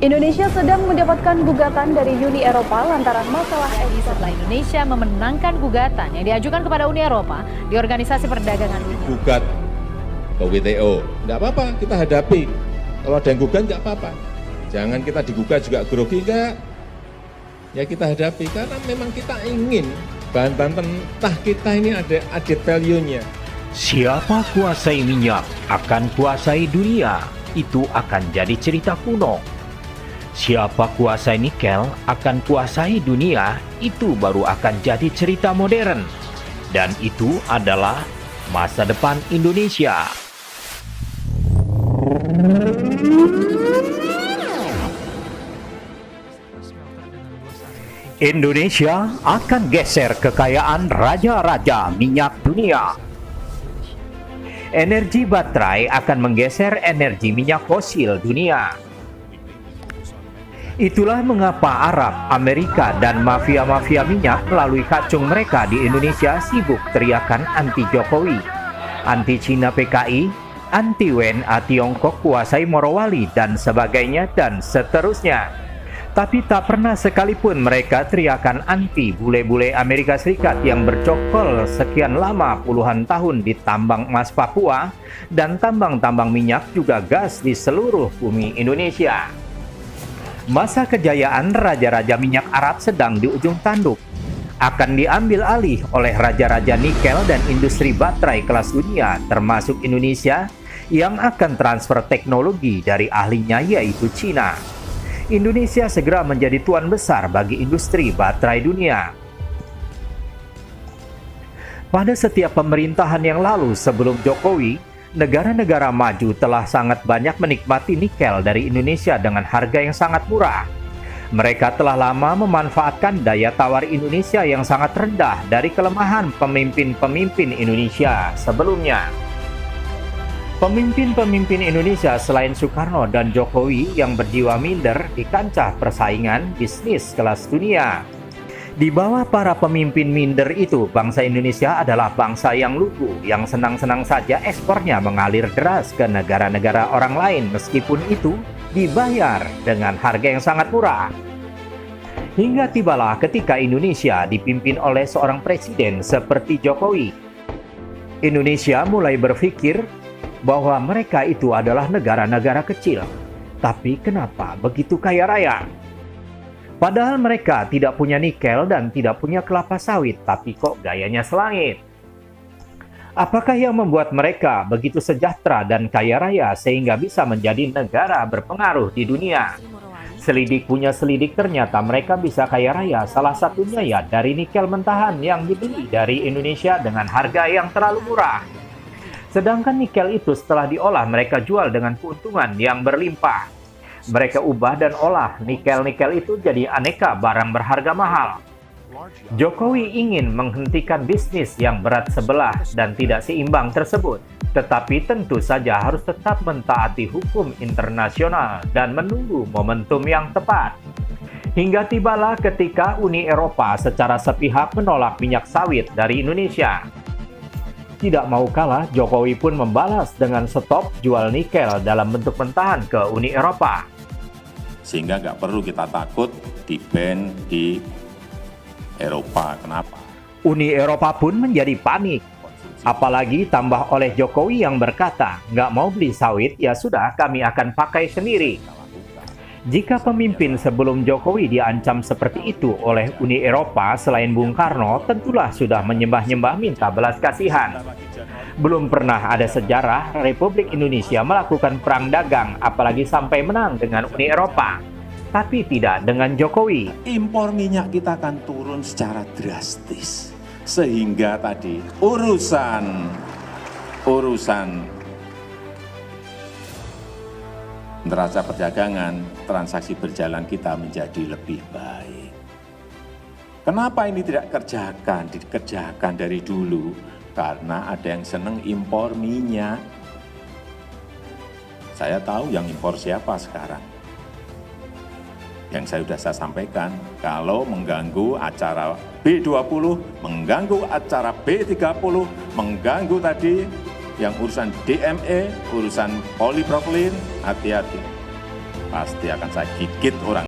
Indonesia sedang mendapatkan gugatan dari Uni Eropa lantaran masalah ekspor. Setelah Indonesia memenangkan gugatan yang diajukan kepada Uni Eropa di Organisasi Perdagangan Dunia. Gugat ke WTO, nggak apa-apa, kita hadapi. Kalau ada yang gugat nggak apa-apa. Jangan kita digugat juga grogi, enggak. Ya kita hadapi, karena memang kita ingin bahan-bahan mentah kita ini ada added value-nya. Siapa kuasai minyak akan kuasai dunia, itu akan jadi cerita kuno. Siapa kuasai nikel akan kuasai dunia, itu baru akan jadi cerita modern. Dan itu adalah masa depan Indonesia. Indonesia akan geser kekayaan raja-raja minyak dunia. Energi baterai akan menggeser energi minyak fosil dunia. Itulah mengapa Arab, Amerika, dan mafia-mafia minyak melalui kacung mereka di Indonesia sibuk teriakan anti Jokowi, anti Cina PKI, anti WNA Tiongkok kuasai Morowali, dan sebagainya dan seterusnya. Tapi tak pernah sekalipun mereka teriakan anti bule-bule Amerika Serikat yang bercokol sekian lama puluhan tahun di tambang emas Papua dan tambang-tambang minyak juga gas di seluruh bumi Indonesia. Masa kejayaan raja-raja minyak Arab sedang di ujung tanduk, akan diambil alih oleh raja-raja nikel dan industri baterai kelas dunia termasuk Indonesia yang akan transfer teknologi dari ahlinya yaitu Cina. Indonesia segera menjadi tuan besar bagi industri baterai dunia. Pada setiap pemerintahan yang lalu sebelum Jokowi, negara-negara maju telah sangat banyak menikmati nikel dari Indonesia dengan harga yang sangat murah. Mereka telah lama memanfaatkan daya tawar Indonesia yang sangat rendah dari kelemahan pemimpin-pemimpin Indonesia sebelumnya. Pemimpin-pemimpin Indonesia selain Soekarno dan Jokowi yang berjiwa minder di kancah persaingan bisnis kelas dunia. Di bawah para pemimpin minder itu, bangsa Indonesia adalah bangsa yang lugu, yang senang-senang saja ekspornya mengalir deras ke negara-negara orang lain meskipun itu dibayar dengan harga yang sangat murah. Hingga tibalah ketika Indonesia dipimpin oleh seorang presiden seperti Jokowi. Indonesia mulai berpikir bahwa mereka itu adalah negara-negara kecil. Tapi kenapa begitu kaya raya? Padahal mereka tidak punya nikel dan tidak punya kelapa sawit, tapi kok gayanya selangit. Apakah yang membuat mereka begitu sejahtera dan kaya raya sehingga bisa menjadi negara berpengaruh di dunia? Selidik punya selidik, ternyata mereka bisa kaya raya. Salah satunya ya dari nikel mentahan yang dibeli dari Indonesia dengan harga yang terlalu murah. Sedangkan nikel itu setelah diolah mereka jual dengan keuntungan yang berlimpah. Mereka ubah dan olah nikel-nikel itu jadi aneka barang berharga mahal. Jokowi ingin menghentikan bisnis yang berat sebelah dan tidak seimbang tersebut. Tetapi tentu saja harus tetap mentaati hukum internasional dan menunggu momentum yang tepat. Hingga tibalah ketika Uni Eropa secara sepihak menolak minyak sawit dari Indonesia. Tidak mau kalah, Jokowi pun membalas dengan stop jual nikel dalam bentuk mentahan ke Uni Eropa. Sehingga nggak perlu kita takut di-ban di Eropa. Kenapa? Uni Eropa pun menjadi panik. Apalagi tambah oleh Jokowi yang berkata, nggak mau beli sawit, ya sudah kami akan pakai sendiri. Jika pemimpin sebelum Jokowi diancam seperti itu oleh Uni Eropa selain Bung Karno, tentulah sudah menyembah-nyembah minta belas kasihan. Belum pernah ada sejarah Republik Indonesia melakukan perang dagang, apalagi sampai menang dengan Uni Eropa. Tapi tidak dengan Jokowi. Impor minyak kita akan turun secara drastis. Sehingga tadi urusan neraca perdagangan, transaksi berjalan kita menjadi lebih baik. Kenapa ini tidak dikerjakan dari dulu? Karena ada yang senang impor minyak. Saya tahu yang impor siapa sekarang. Yang saya sampaikan, kalau mengganggu acara B20, mengganggu acara B30, mengganggu tadi yang urusan DME, urusan polipropilin, hati-hati. pasti akan saya gigit orang.